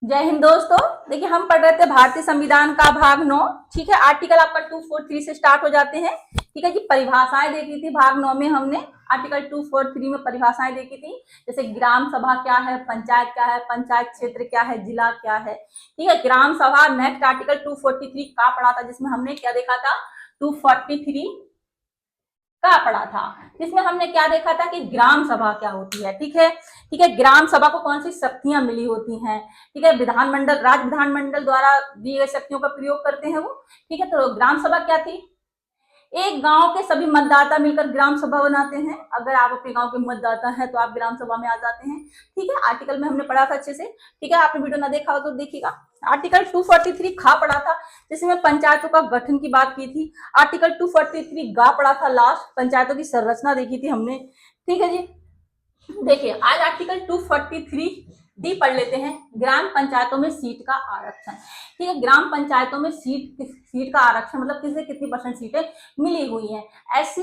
जय हिंद दोस्तों। देखिए हम पढ़ रहे थे भारतीय संविधान का भाग 9। ठीक है, आर्टिकल आपका 243 से स्टार्ट हो जाते हैं। ठीक है जी, परिभाषाएं देखी थी भाग 9 में हमने। आर्टिकल 243 में परिभाषाएं देखी थी, जैसे ग्राम सभा क्या है, पंचायत क्या है, पंचायत क्षेत्र क्या है, जिला क्या है। ठीक है, ग्राम सभा। नेक्स्ट आर्टिकल 243 का पढ़ा था, जिसमें हमने क्या देखा था, 243 का पढ़ा था, जिसमें हमने क्या देखा था कि ग्राम सभा क्या होती है। ठीक है, ठीक है, ग्राम सभा को कौन सी शक्तियां मिली होती हैं। ठीक है, विधानमंडल, राज्य विधानमंडल द्वारा दी गई शक्तियों का प्रयोग करते हैं वो। ठीक है, तो ग्राम सभा क्या थी, एक गांव के सभी मतदाता मिलकर ग्राम सभा बनाते हैं। अगर आप अपने गांव के मतदाता हैं तो आप ग्राम सभा में आ जाते हैं। ठीक है, आर्टिकल में हमने पढ़ा था अच्छे से। ठीक है, आपने वीडियो ना देखा हो तो देखिएगा। आर्टिकल 243 खा पढ़ा था, जिसमें पंचायतों का गठन की बात की थी। आर्टिकल 243 गा पढ़ा था, लास्ट पंचायतों की संरचना देखी थी हमने। ठीक है जी, देखिए आज आर्टिकल 243 डी पढ़ लेते हैं, ग्राम पंचायतों में सीट का आरक्षण। ठीक है, ग्राम पंचायतों में सीट का आरक्षण मतलब किसे कितनी परसेंट सीटें मिली हुई हैं। एससी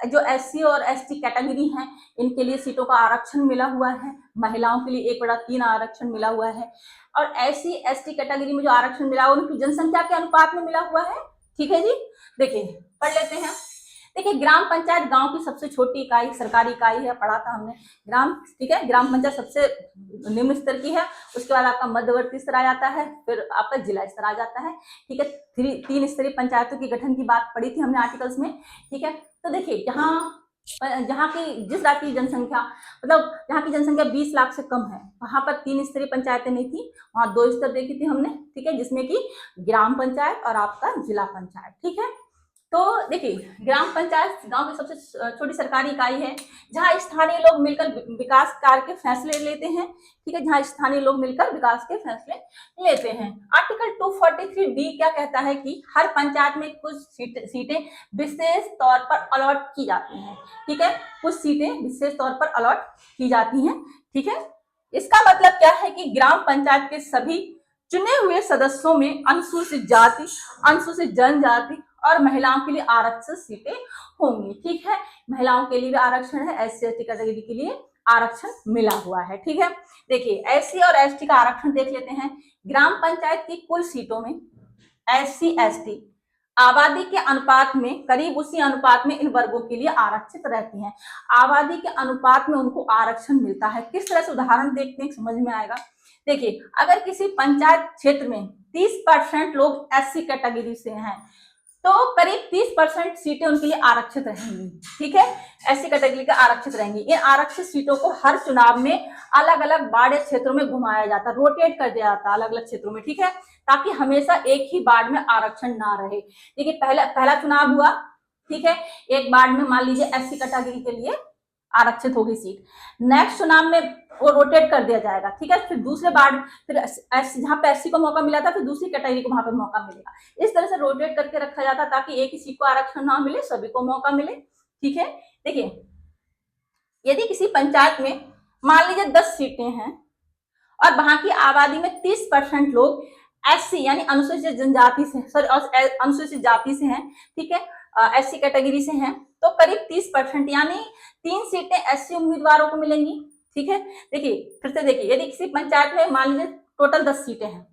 जो एससी और एसटी कैटेगरी हैं, इनके लिए सीटों का आरक्षण मिला हुआ है। महिलाओं के लिए 1/3 आरक्षण मिला हुआ है। और एससी एसटी कैटेगरी में जो आरक्षण मिला हुआ उनकी जनसंख्या के अनुपात में मिला हुआ है। ठीक है जी, देखिए पढ़ लेते हैं। देखिए, ग्राम पंचायत गांव की सबसे छोटी इकाई, सरकारी इकाई है, पढ़ा था हमने ग्राम। ठीक है, ग्राम पंचायत सबसे निम्न स्तर की है, उसके बाद आपका मध्यवर्ती स्तर आ जाता है, फिर आपका जिला स्तर आ जाता है। ठीक है, 3 स्तरीय पंचायतों की गठन की बात पढ़ी थी हमने आर्टिकल्स में। ठीक है, तो देखिए जहाँ की जिस राज्य की जनसंख्या, मतलब जहाँ की जनसंख्या 20 लाख से कम है, वहां पर 3 स्तरीय पंचायतें नहीं थी, वहां 2 स्तर देखी थी हमने। ठीक है, जिसमें कि ग्राम पंचायत और आपका जिला पंचायत। ठीक है, तो देखिए ग्राम पंचायत गांव की सबसे छोटी सरकारी इकाई है, जहां स्थानीय लोग मिलकर विकास कार्य के फैसले लेते हैं। ठीक है, जहां स्थानीय लोग मिलकर विकास के फैसले लेते हैं। आर्टिकल 243 डी क्या कहता है कि हर पंचायत में कुछ सीटें विशेष तौर पर अलॉट की जाती हैं। ठीक है, कुछ सीटें विशेष तौर पर अलॉट की जाती हैं। ठीक है, इसका मतलब क्या है कि ग्राम पंचायत के सभी चुने हुए सदस्यों में अनुसूचित जाति, अनुसूचित जनजाति और महिलाओं के लिए आरक्षित सीटें होंगी। ठीक है, महिलाओं के लिए भी आरक्षण है, एससी एसटी कैटेगरी के लिए आरक्षण मिला हुआ है। ठीक है, देखिए एससी और एसटी का आरक्षण देख लेते हैं। ग्राम पंचायत की कुल सीटों में एससी एसटी आबादी के अनुपात में करीब उसी अनुपात में इन वर्गों के लिए आरक्षित रहती हैं। आबादी के अनुपात में उनको आरक्षण मिलता है। किस तरह से उदाहरण देखते हैं, समझ में आएगा। देखिए, अगर किसी पंचायत क्षेत्र में 30% लोग एससी कैटेगरी से हैं, तो करीब 30% सीटें उनके लिए आरक्षित रहेंगी। ठीक है, एससी कैटेगरी का आरक्षित रहेंगी। इन आरक्षित सीटों को हर चुनाव में अलग अलग वार्ड क्षेत्रों में घुमाया जाता, रोटेट कर दिया जाता अलग अलग क्षेत्रों में। ठीक है, ताकि हमेशा एक ही वार्ड में आरक्षण ना रहे। देखिए पहला चुनाव हुआ, ठीक है, एक वार्ड में मान लीजिए एससी कैटेगरी के लिए आरक्षित होगी सीट। नेक्स्ट चुनाव में वो रोटेट कर दिया जाएगा। ठीक है, फिर दूसरे वार्ड, फिर जहां पे एससी को मौका मिला था, फिर दूसरी कैटेगरी को वहां पे मौका मिलेगा। इस तरह से रोटेट करके रखा जाता ताकि एक ही सीट को आरक्षण ना मिले, सभी को मौका मिले। ठीक है, देखिए यदि किसी पंचायत में मान लीजिए 10 सीटें हैं और वहां की आबादी में 30% लोग एससी यानी अनुसूचित जनजाति से, सॉरी अनुसूचित जाति से हैं। ठीक है, एससी कैटेगरी से हैं, तो करीब 30% यानी 3 सीटें एससी उम्मीदवारों को मिलेंगी। ठीक है, देखिए फिर से देखिए, यदि किसी पंचायत में मान लीजिए टोटल 10 सीटें हैं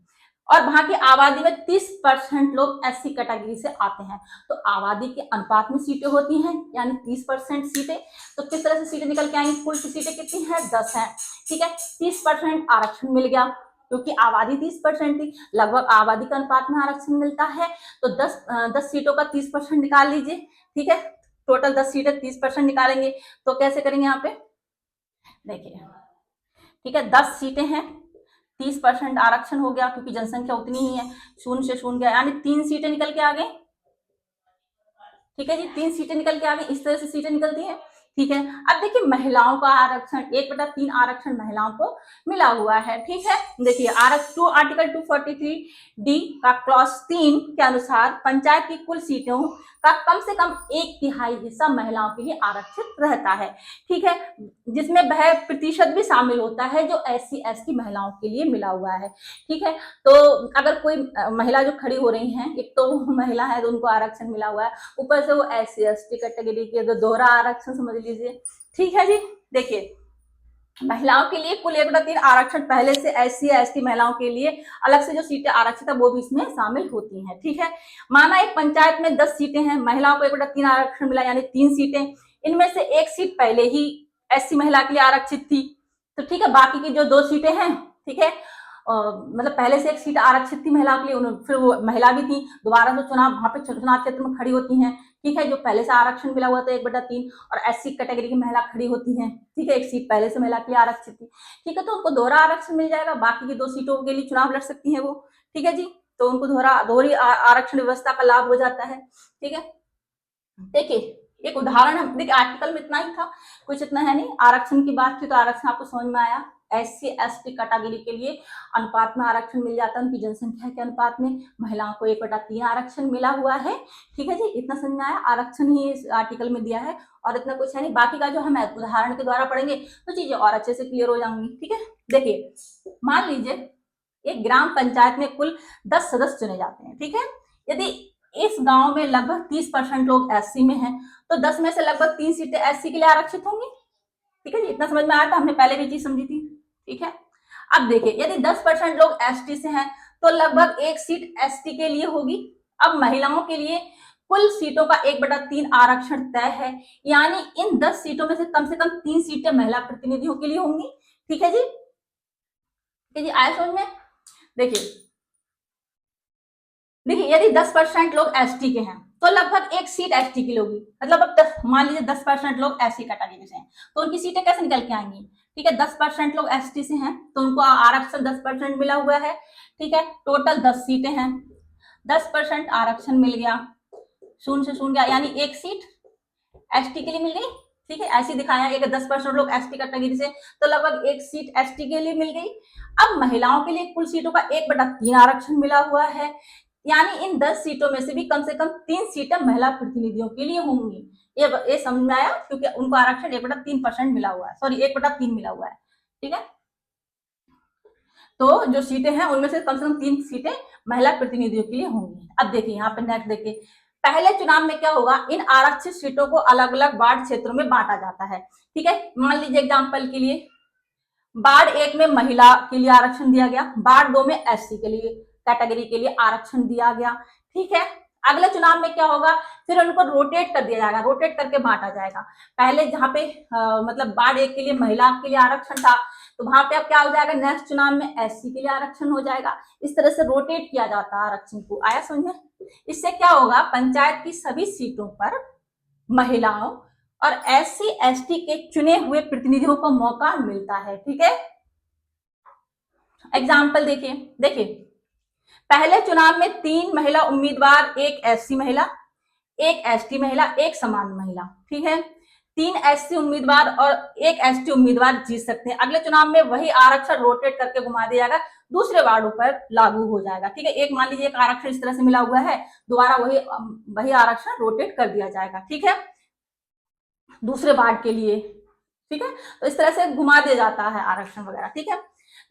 और वहां की आबादी में 30% लोग एससी कैटेगरी से आते हैं, तो आबादी के अनुपात में सीटें होती हैं, यानी 30% सीटें। तो किस तरह से सीटें निकल के आएंगी, कुल सीटें कितनी हैं, 10 हैं। ठीक है, 30% आरक्षण मिल गया, क्योंकि आबादी 30% थी, लगभग आबादी के अनुपात में आरक्षण मिलता है। तो 10 सीटों का 30% निकाल लीजिए। ठीक है, टोटल 10 सीटें 30% निकालेंगे तो कैसे करेंगे यहाँ पे, देखिए ठीक है, 10 सीटें हैं, 30% आरक्षण हो गया, क्योंकि जनसंख्या उतनी ही है, 0 से 0 गया, यानी 3 सीटें निकल के आ गई। ठीक है जी, 3 सीटें निकल के आ गई, इस तरह से सीटें निकलती हैं। ठीक है, अब देखिए महिलाओं का आरक्षण 1/3 आरक्षण महिलाओं को मिला हुआ है। ठीक है, देखिए आर्टिकल 243 डी का क्लॉज 3 के अनुसार पंचायत की कुल सीटों का कम से कम 1/3 हिस्सा महिलाओं के लिए आरक्षित रहता है। ठीक है, जिसमें वह प्रतिशत भी शामिल होता है जो एससी एसटी महिलाओं के लिए मिला हुआ है। ठीक है, तो अगर कोई महिला जो खड़ी हो रही है, एक तो महिला है तो उनको आरक्षण मिला हुआ है, ऊपर से वो एससी एसटी कैटेगरी के दोहरा आरक्षण समझ लीजिए। ठीक है जी, देखिए महिलाओं के लिए कुल 1/3 आरक्षण पहले से SC ST महिलाओं के लिए अलग से जो सीटें आरक्षित है वो भी इसमें शामिल होती हैं। ठीक है, माना एक पंचायत में 10 सीटें हैं, महिलाओं को 1/3 आरक्षण मिला यानी 3 सीटें, इनमें से एक सीट पहले ही SC महिला के लिए आरक्षित थी, तो ठीक है, बाकी की जो 2 सीटें हैं, ठीक है, मतलब पहले से एक सीट आरक्षित थी महिलाओं के लिए, फिर वो महिला भी थी, दोबारा तो चुनाव वहां पे चुनाव क्षेत्र में खड़ी होती हैं। ठीक है, जो पहले से आरक्षण मिला हुआ था 1/3 और SC कैटेगरी की महिला खड़ी होती हैं। ठीक है, एक सीट पहले से महिला के लिए आरक्षित थी। ठीक है, तो उनको दोहरा आरक्षण मिल जाएगा, बाकी की 2 सीटों के लिए चुनाव लड़ सकती है वो। ठीक है जी, तो उनको दोहरी आरक्षण व्यवस्था का लाभ हो जाता है। ठीक है, देखिए एक उदाहरण है, देखिए आर्टिकल में इतना ही था, कुछ इतना है नहीं। आरक्षण की बात थी तो आरक्षण आपको समझ में आया। SC ST कैटेगरी के लिए अनुपात में आरक्षण मिल जाता है, उनकी जनसंख्या के अनुपात में। महिलाओं को 1/3 आरक्षण मिला हुआ है। ठीक है जी, इतना समझ में आया। आरक्षण ही इस आर्टिकल में दिया है और इतना कुछ है नहीं, बाकी का जो हम उदाहरण के द्वारा पढ़ेंगे तो चीजें और अच्छे से क्लियर हो जाएंगी। ठीक है, देखिए मान लीजिए एक ग्राम पंचायत में कुल 10 सदस्य चुने जाते हैं। ठीक है, यदि इस गांव में लगभग 30% लोग SC में हैं, तो 10 में से लगभग 3 सीटें SC के लिए आरक्षित होंगी। ठीक है जी, इतना समझ में आया था, हमने पहले भी चीज समझी थी। ठीक है, अब देखिए यदि 10% लोग ST से हैं तो लगभग एक सीट ST के लिए होगी। अब महिलाओं के लिए कुल सीटों का 1/3 आरक्षण तय है, यानी इन 10 सीटों में से कम 3 सीटें महिला प्रतिनिधियों के लिए होंगी। ठीक है जी, ठीक है जी, आया समझ में। देखिए यदि 10% लोग ST के हैं तो लगभग एक सीट ST की होगी। मतलब अब मान लीजिए 10% लोग SC कैटेगरी से हैं तो उनकी सीटें कैसे निकल के आएंगी। ठीक है, 10% लोग ST से हैं तो उनको आरक्षण 10% मिला हुआ है। ठीक है, टोटल 10 सीटें हैं, 10% आरक्षण मिल गया, 0 से 0 गया, यानी एक सीट ST के लिए मिल गई। ठीक है, ऐसे दिखाया एक 10% लोग ST कैटेगरी से तो लगभग एक सीट ST के लिए मिल गई। अब महिलाओं के लिए कुल सीटों का 1/3 आरक्षण मिला हुआ है, यानी इन 10 सीटों में से भी कम से कम 3 सीटें महिला प्रतिनिधियों के लिए होंगी। ये समझ में आया, क्योंकि उनको आरक्षण 1/3% मिला हुआ है, सॉरी 1/3 मिला हुआ है। ठीक है, तो जो सीटें हैं उनमें से कम 3 सीटें महिला प्रतिनिधियों के लिए होंगी। अब देखिए यहाँ पे नेक्स्ट देखिए, पहले चुनाव में क्या होगा, इन आरक्षित सीटों को अलग अलग वार्ड क्षेत्रों में बांटा जाता है। ठीक है, मान लीजिए एग्जाम्पल के लिए वार्ड 1 में महिला के लिए आरक्षण दिया गया, वार्ड 2 में SC के लिए कैटेगरी के लिए आरक्षण दिया गया। ठीक है, अगले चुनाव में क्या होगा, फिर उनको रोटेट कर दिया जाएगा, रोटेट करके बांटा जाएगा। पहले जहाँ पे मतलब वार्ड 1 के लिए महिला के लिए आरक्षण था तो वहां पे अब क्या हो जाएगा, नेक्स्ट चुनाव में SC के लिए आरक्षण हो जाएगा। इस तरह से रोटेट किया जाता है आरक्षण को। आया समझ में। इससे क्या होगा, पंचायत की सभी सीटों पर महिलाओं और SC ST के चुने हुए प्रतिनिधियों को मौका मिलता है। ठीक है, एग्जाम्पल देखिए पहले चुनाव में 3 महिला उम्मीदवार, एक SC महिला, एक ST महिला, एक समान महिला। ठीक है, 3 SC उम्मीदवार और एक ST उम्मीदवार जीत सकते हैं। अगले चुनाव में वही आरक्षण रोटेट करके घुमा दिया जाएगा, दूसरे वार्डों पर लागू हो जाएगा। ठीक है, एक मान लीजिए एक आरक्षण इस तरह से मिला हुआ है, दोबारा वही आरक्षण रोटेट कर दिया जाएगा। ठीक है, दूसरे वार्ड के लिए। ठीक है, तो इस तरह से घुमा दिया जाता है आरक्षण वगैरह। ठीक है,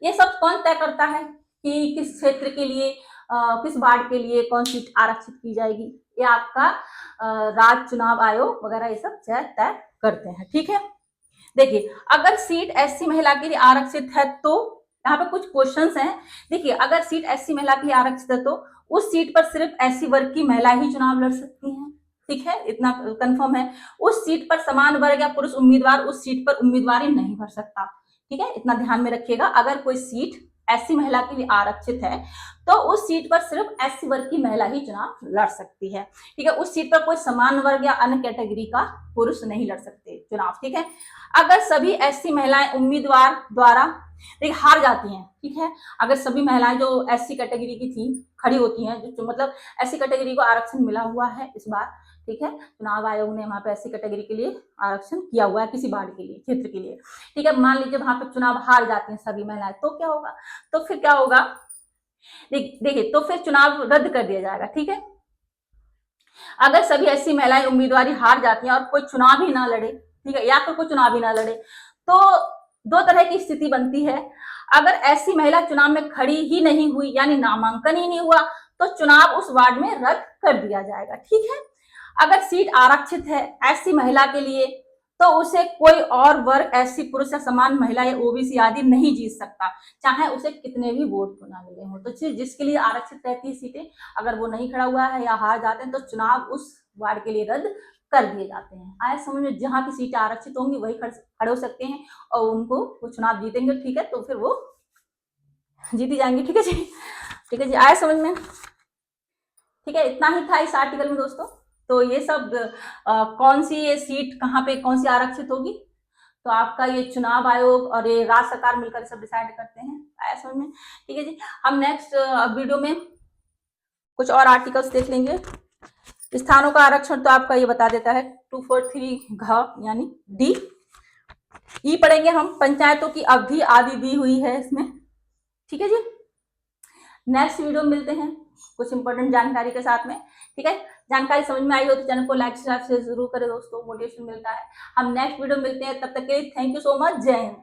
ये सब कौन तय करता है कि किस क्षेत्र के लिए किस वार्ड के लिए कौन सीट आरक्षित की जाएगी, ये आपका राज्य चुनाव आयोग वगैरह ये सब तय करते हैं। ठीक है, देखिए अगर सीट SC महिला के लिए आरक्षित है तो यहाँ पे कुछ क्वेश्चंस हैं। देखिए अगर सीट SC महिला के लिए आरक्षित है तो उस सीट पर सिर्फ SC वर्ग की महिला ही चुनाव लड़ सकती हैं। ठीक है, इतना कंफर्म है। उस सीट पर समान वर्ग या पुरुष उम्मीदवार उस सीट पर उम्मीदवारी नहीं भर सकता। ठीक है, इतना ध्यान में रखिएगा। अगर कोई सीट SC महिला के लिए आरक्षित है तो उस सीट पर सिर्फ SC वर्ग की महिला ही चुनाव लड़ सकती है। ठीक है, उस सीट पर कोई समान वर्ग या अन्य कैटेगरी का पुरुष नहीं लड़ सकते चुनाव। ठीक है, अगर सभी SC महिलाएं उम्मीदवार द्वारा हार जाती हैं। ठीक है, अगर सभी महिलाएं जो SC कैटेगरी की थी खड़ी होती हैं, जो मतलब SC कैटेगरी को आरक्षण मिला हुआ है इस बार। ठीक है, चुनाव आयोग ने वहां पे SC कैटेगरी के लिए आरक्षण किया हुआ है किसी वार्ड के लिए, क्षेत्र के लिए। ठीक है, मान लीजिए वहां पे चुनाव हार जाती हैं सभी महिलाएं, तो क्या होगा, तो फिर क्या होगा, देखिए तो फिर चुनाव रद्द कर दिया जाएगा। ठीक है, अगर सभी SC महिलाएं उम्मीदवारी हार जाती हैं और कोई चुनाव ही ना लड़े, ठीक है, या फिर कोई चुनाव ही ना लड़े, तो 2 तरह की स्थिति बनती है। अगर SC महिला चुनाव में खड़ी ही नहीं हुई, यानी नामांकन ही नहीं हुआ, तो चुनाव उस वार्ड में रद्द कर दिया जाएगा। ठीक है, अगर सीट आरक्षित है SC महिला के लिए तो उसे कोई और वर्ग एससी पुरुष या समान महिला या ओबीसी आदि नहीं जीत सकता, चाहे उसे कितने भी वोट क्यों ना मिले हो। तो जिसके लिए आरक्षित रहती है सीटें, अगर वो नहीं खड़ा हुआ है या हार जाते हैं तो चुनाव उस वार्ड के लिए रद्द कर दिए जाते हैं। आया समझ में, जहां की सीटें आरक्षित होंगी वही खड़े हो सकते हैं और उनको वो चुनाव जीतेंगे, ठीक है, तो फिर वो जीती जाएंगी। ठीक है जी, ठीक है जी, आया समझ में। ठीक है, इतना ही था इस आर्टिकल में दोस्तों। तो ये सब कौन सी ये सीट कहाँ पे कौन सी आरक्षित होगी, तो आपका ये चुनाव आयोग और ये राज्य सरकार मिलकर सब डिसाइड करते हैं। आया समझ में। ठीक है जी, हम नेक्स्ट वीडियो में कुछ और आर्टिकल्स देख लेंगे। स्थानों का आरक्षण तो आपका ये बता देता है 243 घ यानी डी। ई पढ़ेंगे हम, पंचायतों की अवधि आदि दी हुई है इसमें। ठीक है जी, नेक्स्ट वीडियो में मिलते हैं कुछ इंपॉर्टेंट जानकारी के साथ में। ठीक है, जानकारी समझ में आई हो तो चैनल को लाइक शेयर जरूर करें दोस्तों, मोटिवेशन मिलता है। हम नेक्स्ट वीडियो मिलते हैं, तब तक के लिए थैंक यू सो मच, जय हिंद।